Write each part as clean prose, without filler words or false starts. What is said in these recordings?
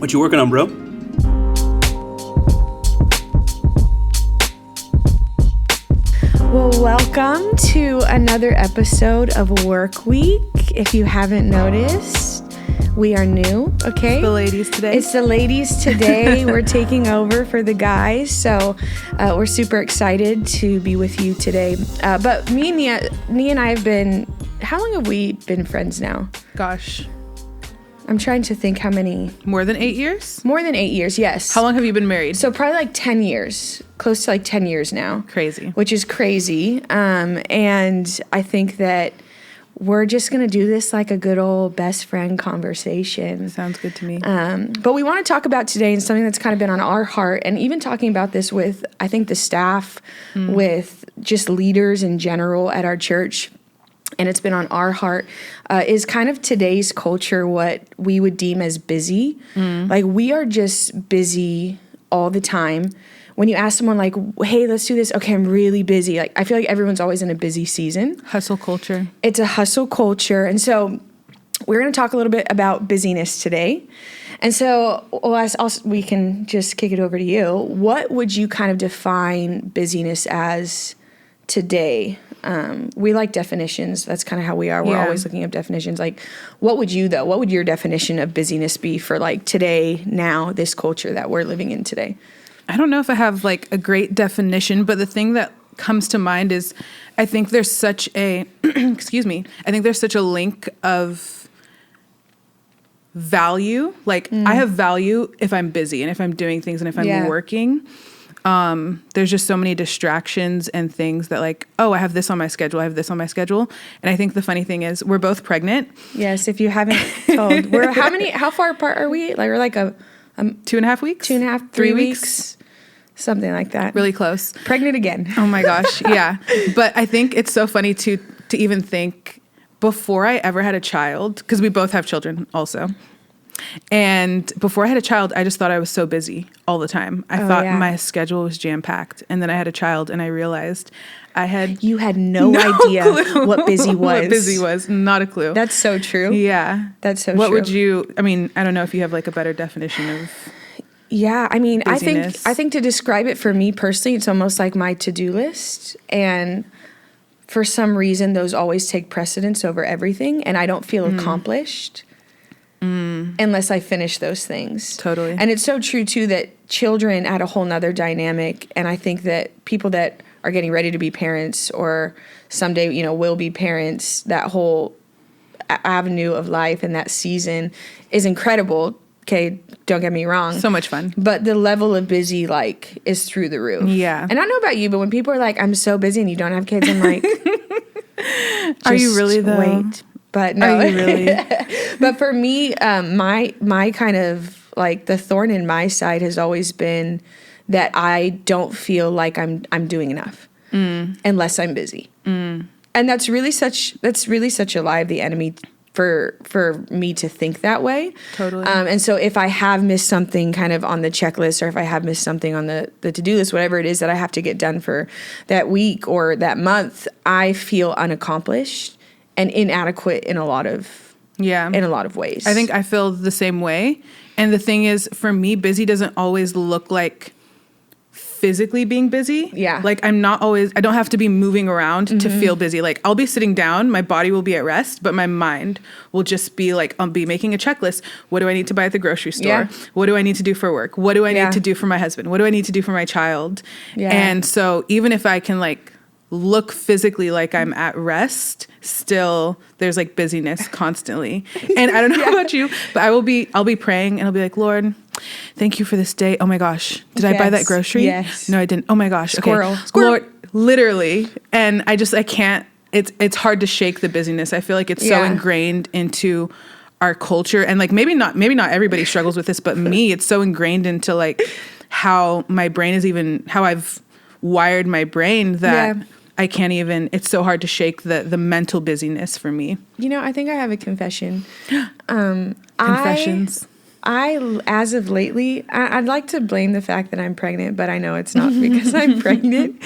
What you working on, bro? Well, welcome to another episode of Work Week. If you haven't noticed, we are new, okay? It's the ladies today. It's the ladies today. We're taking over for the guys, so we're super excited to be with you today. But me and Nia and I have been, how long have we been friends now? Gosh. I'm trying to think how many. More than 8 years? More than 8 years, yes. How long have you been married? So probably like 10 years, close to like 10 years now. Crazy. Which is crazy. And I think that we're just going to do this like a good old best friend conversation. Sounds good to me. But we want to talk about today and something that's kind of been on our heart, and even talking about this with, I think, the staff, with just leaders in general at our church, and it's been on our heart, is kind of today's culture, what we would deem as busy. Like, we are just busy all the time. When you ask someone like, hey, let's do this. Okay, I'm really busy. Like, I feel like everyone's always in a busy season. Hustle culture. It's a hustle culture. And so we're going to talk a little bit about busyness today. And so we can just kick it over to you. What would you kind of define busyness as today? We like definitions. That's kind of how we are. We're always looking up definitions. Like, what would you, though? What would your definition of busyness be for like today, now, this culture that we're living in today? I don't know if I have like a great definition, but the thing that comes to mind is I think there's such a, I think there's such a link of value. Like, I have value if I'm busy and if I'm doing things and if I'm working. There's just so many distractions and things that like, oh, I have this on my schedule. I have this on my schedule. And I think the funny thing is we're both pregnant. Yes. If you haven't told, how far apart are we? Like, we're like a 2.5 weeks, 2.5, 3 weeks, something like that. Really close. Pregnant again. Oh my gosh. Yeah. But I think it's so funny to even think before I ever had a child, because we both have children also. And before I had a child, I just thought I was so busy all the time. I thought my schedule was jam-packed. And then I had a child and I realized you had no idea clue what busy was. What busy was. Not a clue. That's so true. Yeah. That's so true. What would you, I mean, I don't know if you have like a better definition of I mean, busyness. I think to describe it for me personally, it's almost like my to-do list. And for some reason, those always take precedence over everything. And I don't feel accomplished unless I finish those things. Totally. And it's so true, too, that children add a whole nother dynamic. And I think that people that are getting ready to be parents or someday, will be parents, that whole avenue of life and that season is incredible. Okay, don't get me wrong. So much fun. But the level of busy, like, is through the roof. Yeah. And I don't know about you, but when people are like, I'm so busy and you don't have kids, I'm like, are you really, though? Wait. But no. Are you really? But for me, my kind of, like, the thorn in my side has always been that I don't feel like I'm doing enough unless I'm busy. And that's really such a lie of the enemy for me to think that way. Totally. And so if I have missed something kind of on the checklist, or if I have missed something on the to-do list, whatever it is that I have to get done for that week or that month, I feel unaccomplished and inadequate in a lot of ways. I think I feel the same way. And the thing is, for me, busy doesn't always look like physically being busy. Yeah. Like, I don't have to be moving around to feel busy. Like, I'll be sitting down, my body will be at rest, but my mind will just be like, I'll be making a checklist. What do I need to buy at the grocery store? Yeah. What do I need to do for work? What do I need to do for my husband? What do I need to do for my child? Yeah. And so even if I can like look physically like I'm at rest, still there's like busyness constantly. And I don't know about you, but I'll be praying and I'll be like, Lord, thank you for this day. Oh my gosh. Did I buy that grocery? Yes. No, I didn't. Oh my gosh. Squirrel. Okay. Lord, literally. And I can't, it's hard to shake the busyness. I feel like it's so ingrained into our culture. And like, maybe not everybody struggles with this, but me, it's so ingrained into like how my brain is, even how I've wired my brain that I can't even, it's so hard to shake the mental busyness for me. I think I have a confession. Confessions. I, as of lately, I'd like to blame the fact that I'm pregnant, but I know it's not because I'm pregnant.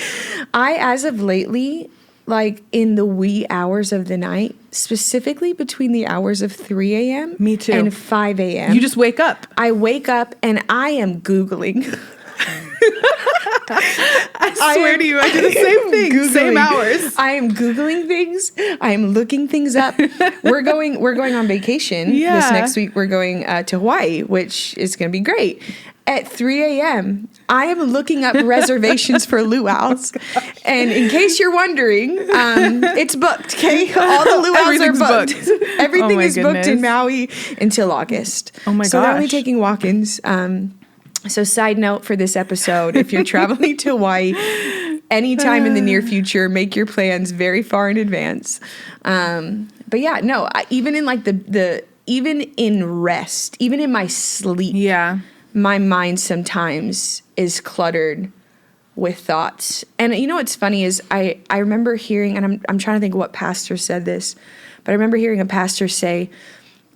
As of lately, like in the wee hours of the night, specifically between the hours of 3 a.m. Me too. and 5 a.m. You just wake up. I wake up and I am Googling. I swear to you, I do the same thing. Googling. Same hours. I am Googling things. I am looking things up. We're going on vacation this next week. We're going to Hawaii, which is going to be great. At 3 a.m., I am looking up reservations for luau's. And in case you're wondering, it's booked, okay? All the luau's are booked. Everything is booked in Maui until August. Oh my gosh. So they're only taking walk-ins. So side note for this episode, if you're traveling to Hawaii anytime in the near future, make your plans very far in advance. But yeah, no, even in like even in rest, even in my sleep. Yeah. My mind sometimes is cluttered with thoughts. And you know what's funny is I remember hearing, and I'm trying to think what pastor said this, but I remember hearing a pastor say,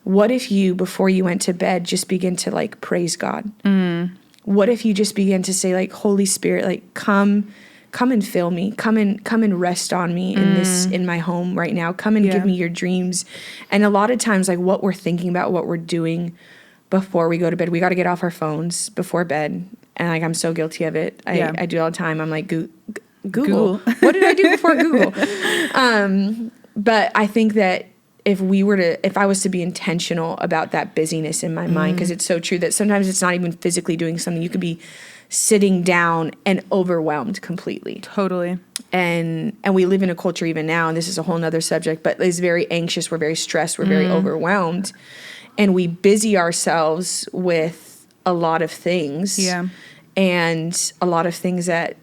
what if you, before you went to bed, just begin to like praise God? What if you just begin to say like, Holy Spirit, like come and fill me, come and rest on me in my home right now. Come and give me your dreams. And a lot of times, like what we're thinking about, what we're doing before we go to bed, we got to get off our phones before bed. And like, I'm so guilty of it. I do it all the time. I'm like, Google. What did I do before Google? But I think that if I was to be intentional about that busyness in my mind, because it's so true that sometimes it's not even physically doing something. You could be sitting down and overwhelmed completely. Totally. And we live in a culture even now, and this is a whole nother subject, but it's very anxious. We're very stressed. We're very overwhelmed. And we busy ourselves with a lot of things. Yeah. And a lot of things that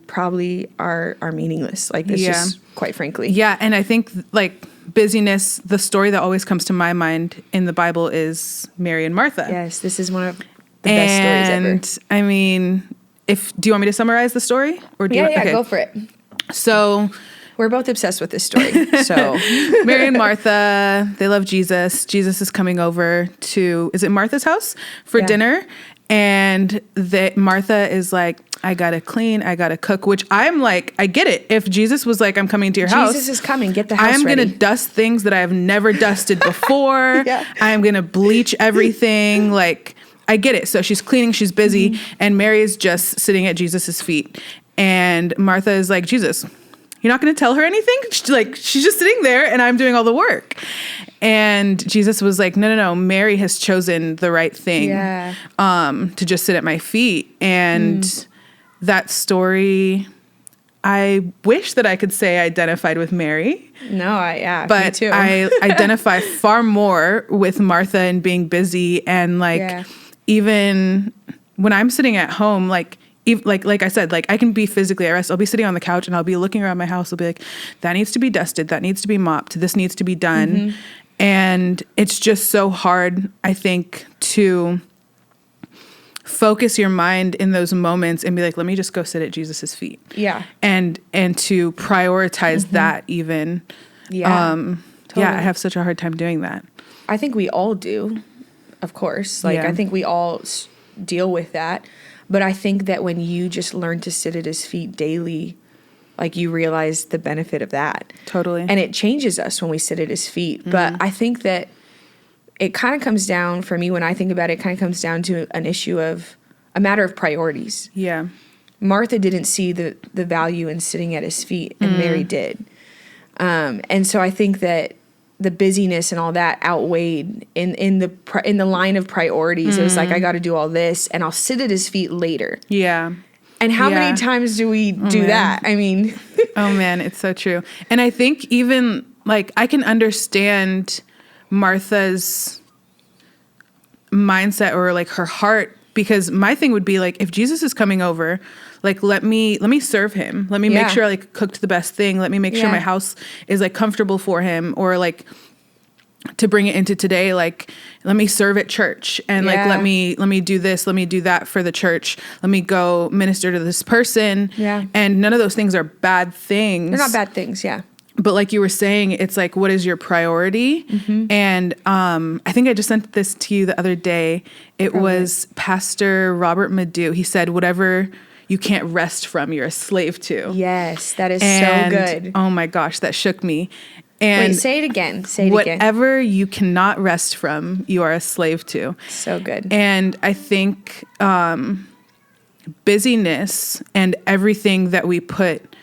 probably are meaningless. Like this just quite frankly. Yeah. And I think like busyness, the story that always comes to my mind in the Bible is Mary and Martha. Yes. This is one of the best stories ever. And I mean, do you want me to summarize the story? Or do okay. Go for it. So we're both obsessed with this story. So Mary and Martha, they love Jesus. Jesus is coming over to, is it Martha's house for dinner? And Martha is like, I gotta clean, I gotta cook, which I'm like, I get it. If Jesus was like, I'm coming to your house. Jesus is coming, get the house I'm ready. gonna dust things that I have never dusted before. I'm gonna bleach everything. Like, I get it. So she's cleaning, she's busy, and Mary is just sitting at Jesus's feet. And Martha is like, Jesus, you're not going to tell her anything? She's just sitting there and I'm doing all the work. And Jesus was like, no. Mary has chosen the right thing to just sit at my feet. And that story, I wish that I could say I identified with Mary. No, but me too. I identify far more with Martha and being busy. And like, even when I'm sitting at home, like I said, like I can be physically at rest. I'll be sitting on the couch and I'll be looking around my house. I'll be like, that needs to be dusted. That needs to be mopped. This needs to be done. And it's just so hard, I think, to focus your mind in those moments and be like, let me just go sit at Jesus's feet. Yeah. And to prioritize that even. Yeah. Totally. Yeah. I have such a hard time doing that. I think we all do, of course. Like, I think we all deal with that. But I think that when you just learn to sit at his feet daily, like you realize the benefit of that. Totally. And it changes us when we sit at his feet. But I think that it kind of comes down, for me, when I think about it, it kind of comes down to an issue of a matter of priorities. Yeah. Martha didn't see the value in sitting at his feet, and Mary did. And so I think that the busyness and all that outweighed in the line of priorities. It was like, I got to do all this, and I'll sit at his feet later. Yeah. And how many times do we do that? I mean, oh man, it's so true. And I think even like I can understand Martha's mindset or like her heart, because my thing would be like, if Jesus is coming over, like let me serve him. Let me make sure I like cooked the best thing. Let me make sure my house is like comfortable for him, or like to bring it into today, like let me serve at church and like let me do this, let me do that for the church. Let me go minister to this person. Yeah. And none of those things are bad things. They're not bad things, yeah. But like you were saying, it's like, what is your priority? And I think I just sent this to you the other day. It was Pastor Robert Madu. He said, whatever you can't rest from, you're a slave to. Yes, that is so good. Oh my gosh, that shook me. And wait, say it again. Say it again. Whatever you cannot rest from, you are a slave to. So good. And I think busyness and everything that we put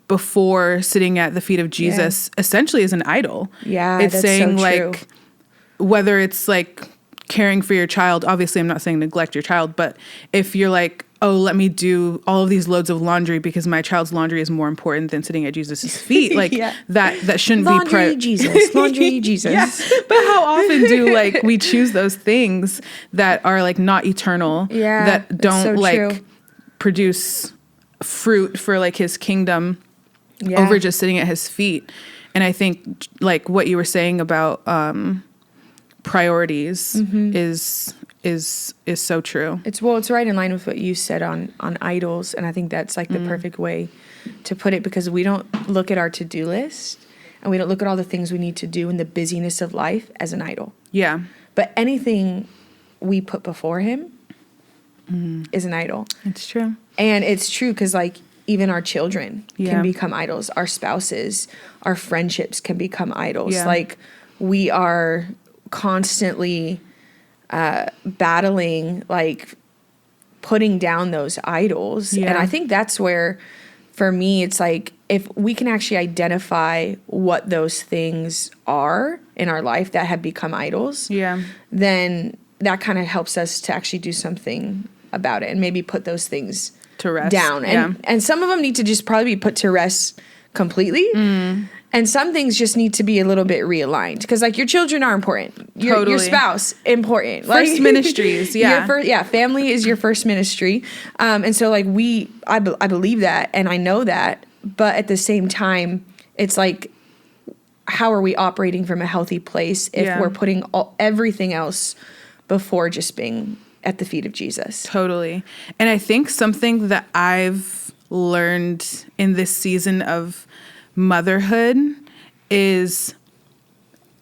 before sitting at the feet of Jesus essentially is an idol. Yeah, it's that's saying so true. like, whether it's like caring for your child, obviously I'm not saying neglect your child, but if you're like, oh, let me do all of these loads of laundry because my child's laundry is more important than sitting at Jesus' feet. Like that shouldn't laundry be Jesus, laundry Jesus. Yeah. But how often do like we choose those things that are like not eternal, that don't so like true. produce fruit for like his kingdom over just sitting at his feet. And I think like what you were saying about priorities is so true. It's right in line with what you said on idols, and I think that's like the perfect way to put it, because we don't look at our to-do list and we don't look at all the things we need to do in the busyness of life as an idol. Yeah. But anything we put before him is an idol. It's true. And it's true because like even our children can become idols. Our spouses, our friendships can become idols. Yeah. Like we are constantly battling, like putting down those idols. Yeah. And I think that's where, for me, it's like if we can actually identify what those things are in our life that have become idols, then that kind of helps us to actually do something about it and maybe put those things to rest down. And some of them need to just probably be put to rest completely. And some things just need to be a little bit realigned, because like your children are important. Your spouse, important. First like, ministries, family is your first ministry. And so like I believe that and I know that, but at the same time, it's like, how are we operating from a healthy place if we're putting everything else before just being at the feet of Jesus? Totally. And I think something that I've learned in this season of motherhood is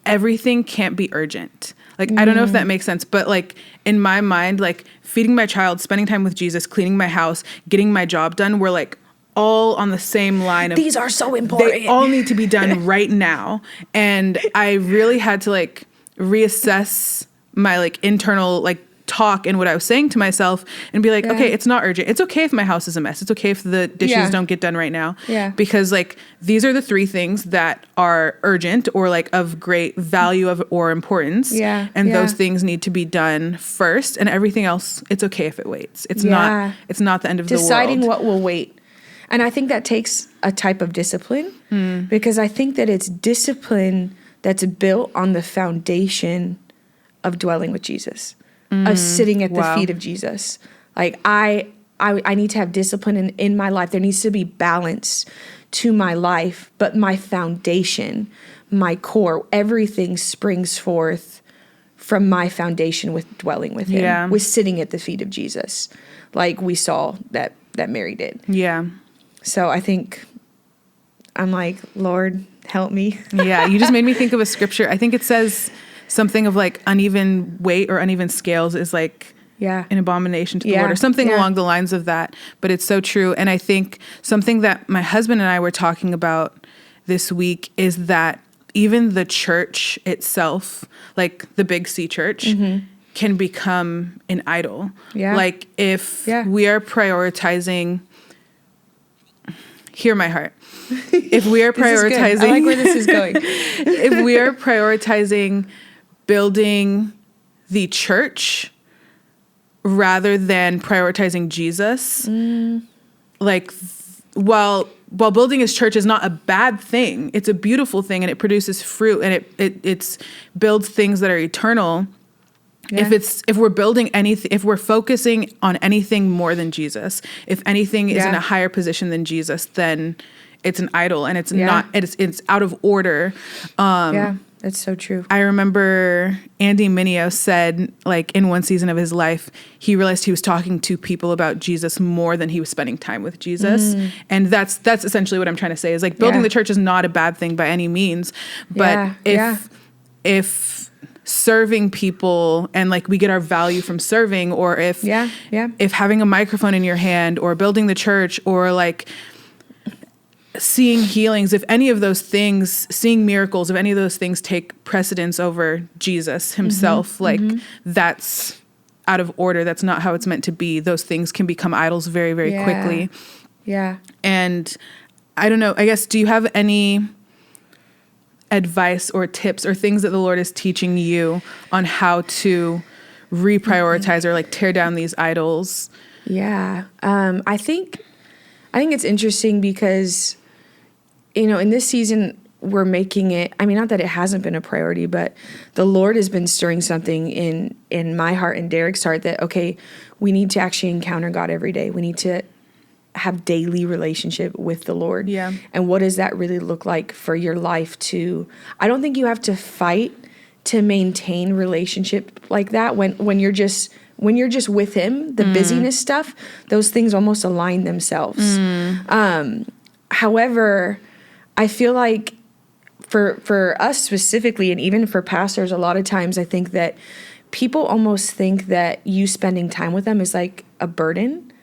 everything can't be urgent. Like, I don't know if that makes sense, but like in my mind, like feeding my child, spending time with Jesus, cleaning my house, getting my job done, we're like all on the same line of these are so important. They all need to be done right now. And I really had to like reassess my like internal like talk and what I was saying to myself and be like, okay, it's not urgent. It's okay if my house is a mess. It's okay if the dishes don't get done right now. Because like these are the three things that are urgent or like of great value or importance. And those things need to be done first, and everything else, it's okay if it waits. It's not the end of the world. Deciding what will wait. And I think that takes a type of discipline, because I think that it's discipline that's built on the foundation of dwelling with Jesus. Of sitting at the feet of Jesus. Like I need to have discipline in my life. There needs to be balance to my life, but my foundation, my core, everything springs forth from my foundation with dwelling with him, with sitting at the feet of Jesus, like we saw that Mary did. So I think I'm like, Lord, help me. You just made me think of a scripture. I think it says something of like uneven weight or uneven scales is like an abomination to the Lord, or something along the lines of that. But it's so true. And I think something that my husband and I were talking about this week is that even the church itself, like the Big C church, can become an idol. Like if we are prioritizing, hear my heart. If we are prioritizing, I like where this is going. If we are prioritizing building the church rather than prioritizing Jesus, like while building his church is not a bad thing, it's a beautiful thing and it produces fruit and it builds things that are eternal. If we're building anything, if we're focusing on anything more than Jesus, if anything is in a higher position than Jesus, then it's an idol and it's not, it's out of order. That's so true. I remember Andy Mineo said, like, in one season of his life, he realized he was talking to people about Jesus more than he was spending time with Jesus. And that's essentially what I'm trying to say, is like building the church is not a bad thing by any means. But if serving people and like we get our value from serving, or if if having a microphone in your hand or building the church or like seeing healings, if any of those things, seeing miracles, if any of those things take precedence over Jesus himself, like that's out of order. That's not how it's meant to be. Those things can become idols very, very quickly. Yeah. And I don't know, I guess, do you have any advice or tips or things that the Lord is teaching you on how to reprioritize or like tear down these idols? Yeah. I think it's interesting because, you know, in this season, we're making it, I mean, not that it hasn't been a priority, but the Lord has been stirring something in my heart and Derek's heart that, okay, we need to actually encounter God every day. We need to have daily relationship with the Lord. Yeah. And what does that really look like for your life to, I don't think you have to fight to maintain relationship like that when you're just with him, the busyness stuff, those things almost align themselves. However, I feel like for us specifically, and even for pastors, a lot of times I think that people almost think that you spending time with them is like a burden,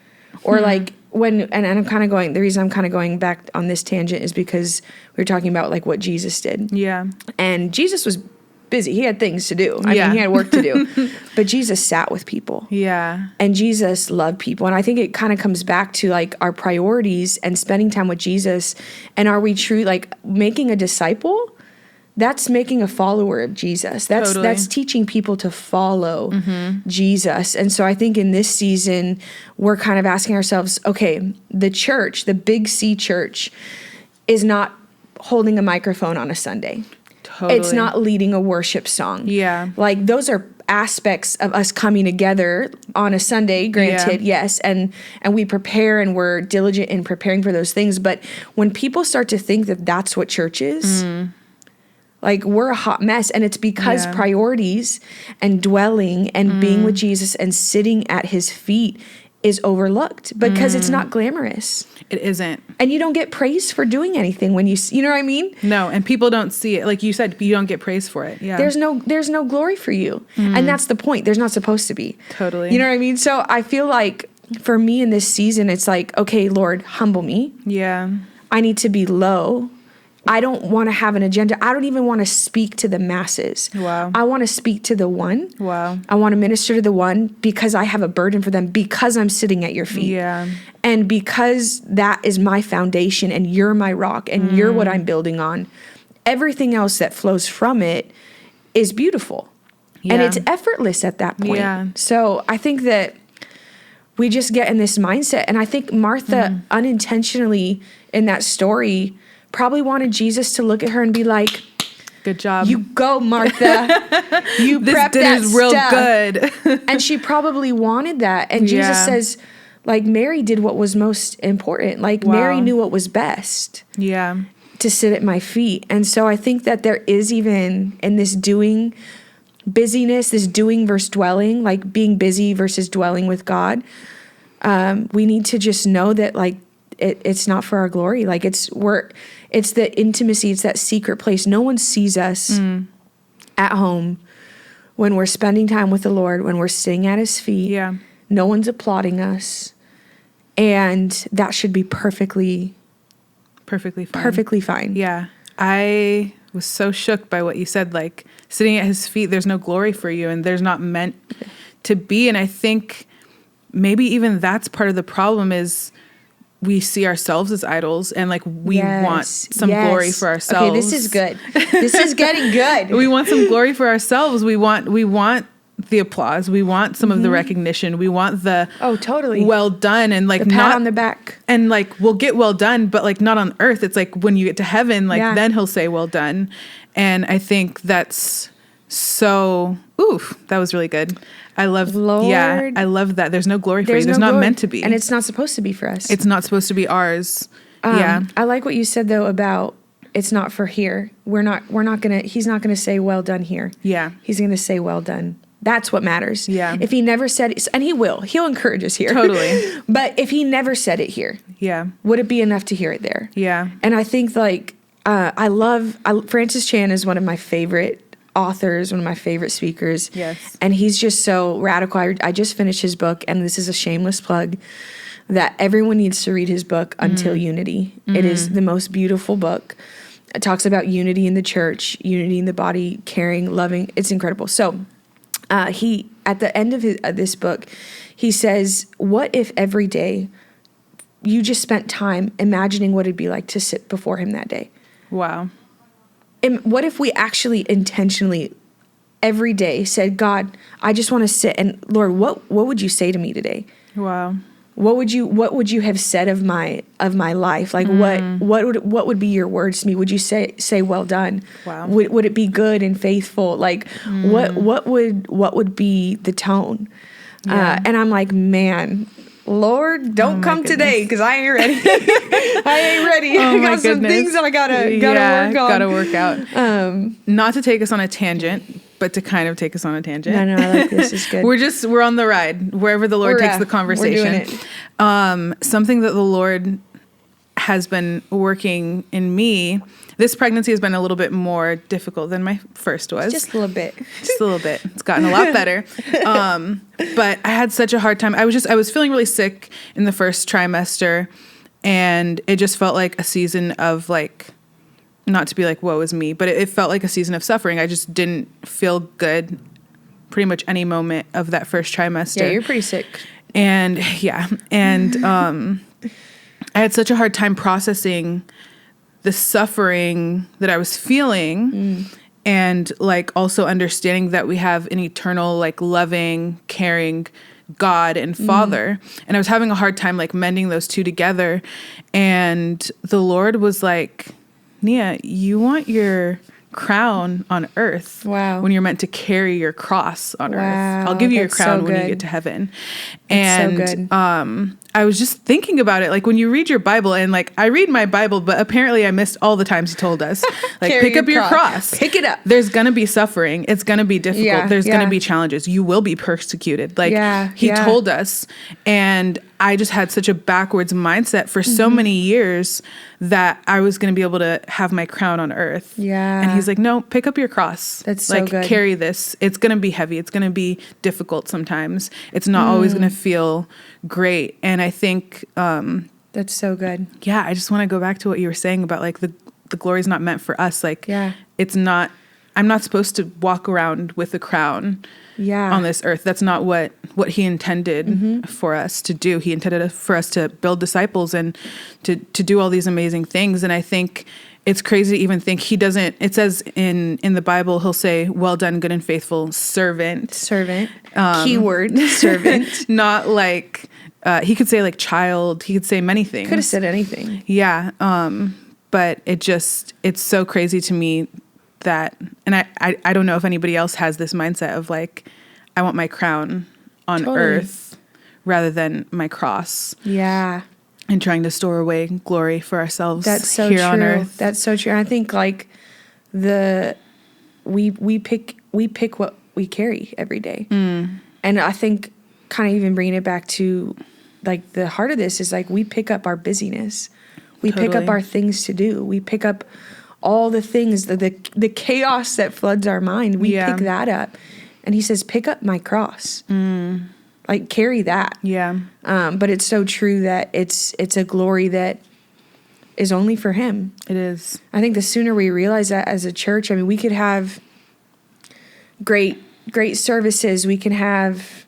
or like and I'm kind of going, the reason I'm kind of going back on this tangent is because we were talking about like what Jesus did. Yeah. And Jesus was busy. He had things to do. I mean, he had work to do. But Jesus sat with people. Yeah. And Jesus loved people. And I think it kind of comes back to like our priorities and spending time with Jesus. And are we true, like making a disciple? That's making a follower of Jesus. That's teaching people to follow Jesus. And so I think in this season, we're kind of asking ourselves, okay, the church, the big C church, is not holding a microphone on a Sunday. Totally. It's not leading a worship song. Yeah. Like those are aspects of us coming together on a Sunday, granted, yes, and we prepare and we're diligent in preparing for those things. But when people start to think that that's what church is, like we're a hot mess. And it's because priorities and dwelling and being with Jesus and sitting at his feet is overlooked because it's not glamorous. It isn't. And you don't get praised for doing anything when you know what I mean? No, and people don't see it. Like you said, you don't get praised for it. Yeah. There's no glory for you. And that's the point. There's not supposed to be. Totally. You know what I mean? So I feel like for me in this season, it's like, okay, Lord, humble me. Yeah. I need to be low. I don't want to have an agenda. I don't even want to speak to the masses. Wow. I want to speak to the one. Wow. I want to minister to the one because I have a burden for them, because I'm sitting at your feet. Yeah. And because that is my foundation and you're my rock and you're what I'm building on. Everything else that flows from it is beautiful. Yeah. And it's effortless at that point. Yeah. So I think that we just get in this mindset. And I think Martha unintentionally in that story probably wanted Jesus to look at her and be like, good job. You go, Martha. You prepped that dinner's real good. And she probably wanted that. And Jesus says, like, Mary did what was most important. Like, Mary knew what was best. Yeah. To sit at my feet. And so I think that there is even in this doing busyness, this doing versus dwelling, like being busy versus dwelling with God. We need to just know that, like, it's not for our glory. Like it's the intimacy. It's that secret place. No one sees us at home when we're spending time with the Lord, when we're sitting at his feet. Yeah. No one's applauding us. And that should be perfectly fine. Perfectly fine. Yeah. I was so shook by what you said, like sitting at his feet, there's no glory for you and there's not meant to be. And I think maybe even that's part of the problem is we see ourselves as idols and like we want some glory for ourselves. Okay, this is good. This is getting good. We want some glory for ourselves. We want the applause. We want some of the recognition. We want the totally well done and like the pat on the back. And like we'll get well done, but like not on earth. It's like when you get to heaven, like then he'll say well done. And I think that's so that was really good. I love I love that. There's no glory for you. There's not meant to be. And it's not supposed to be for us. It's not supposed to be ours. I like what you said though about it's not for here. He's not gonna say well done here. Yeah. He's gonna say well done. That's what matters. Yeah. If he never said it, and he'll encourage us here. Totally. But if he never said it here, would it be enough to hear it there? Yeah. And I think like, Francis Chan is one of my favorite authors, one of my favorite speakers. Yes. And he's just so radical. I just finished his book, and this is a shameless plug that everyone needs to read his book, Until Unity. It is the most beautiful book. It talks about unity in the church, unity in the body, caring, loving. It's incredible. So he, at the end of this book, he says, what if every day you just spent time imagining what it'd be like to sit before him that day? Wow. And what if we actually intentionally every day said, God, I just want to sit, and Lord, what would you say to me today? Wow. What would you have said of my life? Like what would be your words to me? Would you say well done? Wow. Would it be good and faithful? Like what would be the tone? Yeah. And I'm like, man, Lord, don't come today, because I ain't ready. I ain't ready. I got some things that I gotta work on. Gotta work out. Not to take us on a tangent, but to kind of take us on a tangent. No, I like this. Is good. We're on the ride wherever the Lord takes the conversation. We're doing it. Something that the Lord has been working in me. This pregnancy has been a little bit more difficult than my first was. Just a little bit. Just a little bit. It's gotten a lot better. But I had such a hard time. I was feeling really sick in the first trimester, and it just felt like a season of like, not to be like, woe is me, but it felt like a season of suffering. I just didn't feel good pretty much any moment of that first trimester. Yeah, you're pretty sick. And I had such a hard time processing the suffering that I was feeling, and like also understanding that we have an eternal, like loving, caring God and Father. And I was having a hard time like mending those two together. And the Lord was like, Nia, you want your crown on earth. Wow. When you're meant to carry your cross on earth. I'll give you your That's crown so when you good. get to heaven. That's And so good. I was just thinking about it. Like when you read your Bible, and like I read my Bible, but apparently I missed all the times he told us, like pick up your cross. Pick it up. There's going to be suffering. It's going to be difficult. Yeah, There's going yeah. to be challenges. You will be persecuted. Like he yeah. told us. And I just had such a backwards mindset for so many years that I was going to be able to have my crown on earth. Yeah. And he's like, no, pick up your cross. That's so like, good. carry this. It's going to be heavy. It's going to be difficult sometimes. It's not always going to feel great. And I think, That's so good. yeah, I just want to go back to what you were saying about like the glory's not meant for us. Like, Yeah. it's not, I'm not supposed to walk around with a crown Yeah. on this earth. That's not what he intended for us to do. He intended for us to build disciples and to do all these amazing things. And I think it's crazy to even think he doesn't, it says in the Bible, he'll say, well done, good and faithful servant. Keyword servant. Not like, he could say like child, he could say many things. Could have said anything. Yeah. But it's so crazy to me that, and I don't know if anybody else has this mindset of like, I want my crown on earth rather than my cross. Yeah. And trying to store away glory for ourselves. That's so here true. on earth. That's so true. And I think like we pick what we carry every day. And I think kind of even bringing it back to like the heart of this is like we pick up our busyness. We pick up our things to do. We pick up all the things, the chaos that floods our mind. We pick that up. And he says, pick up my cross. Like carry that. Yeah. But it's so true that it's a glory that is only for him. It is. I think the sooner we realize that as a church, I mean, we could have great services. We can have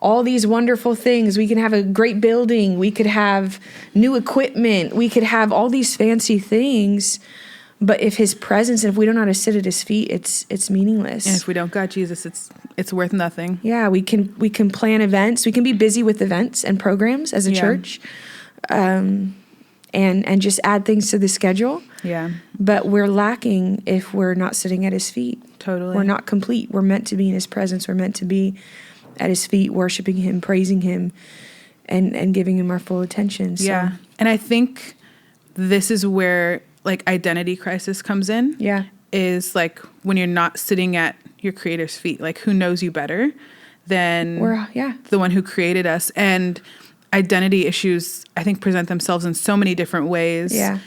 all these wonderful things. We can have a great building. We could have new equipment. We could have all these fancy things. But if his presence, and if we don't know how to sit at his feet, it's meaningless. And if we don't got Jesus, it's worth nothing. Yeah, we can plan events. We can be busy with events and programs as a church, and just add things to the schedule. Yeah. But we're lacking if we're not sitting at his feet. Totally. We're not complete. We're meant to be in his presence. We're meant to be at his feet, worshiping him, praising him, and giving him our full attention. So. Yeah. And I think this is where like identity crisis comes in. Yeah. Is like when you're not sitting at your creator's feet, like who knows you better than the one who created us. And identity issues, I think, present themselves in so many different ways. Yeah.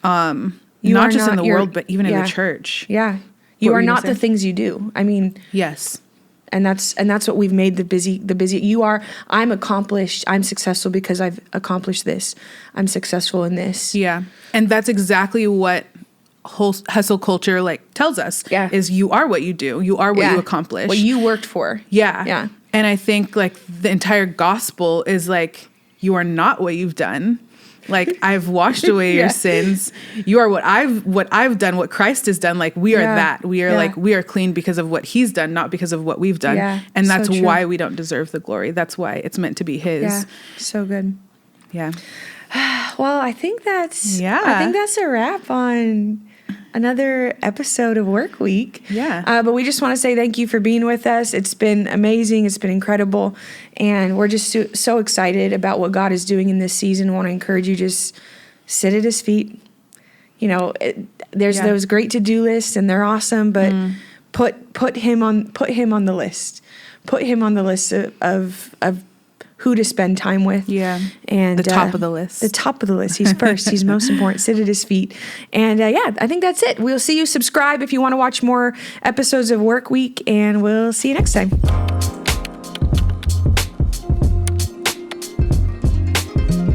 Not just in the world, but even in the church. Yeah. You What are were you not gonna the say? things you do. I mean, Yes. and that's what we've made the busy. I'm accomplished. I'm successful because I've accomplished this. I'm successful in this. Yeah. And that's exactly what hustle culture like tells us. Yeah. Is you are what you do. You are what you accomplish. What you worked for. Yeah. Yeah. And I think like the entire gospel is like, you are not what you've done. Like, I've washed away your sins. You are what I've done, what Christ has done. Like, we are that. We are like, we are clean because of what he's done, not because of what we've done. Yeah, And that's so true. why we don't deserve the glory. That's why it's meant to be his. Yeah. So good. Yeah. Well, I think that's a wrap on another episode of Work Week. Yeah. But we just want to say thank you for being with us. It's been amazing. It's been incredible. And we're just so excited about what God is doing in this season. I want to encourage you, just sit at his feet. You know, there's those great to-do lists and they're awesome, but put him on the list. Put him on the list of who to spend time with. Yeah. And the top of the list. The top of the list. He's first. He's most important. Sit at his feet. And I think that's it. We'll see you. Subscribe if you want to watch more episodes of Work Week, and we'll see you next time.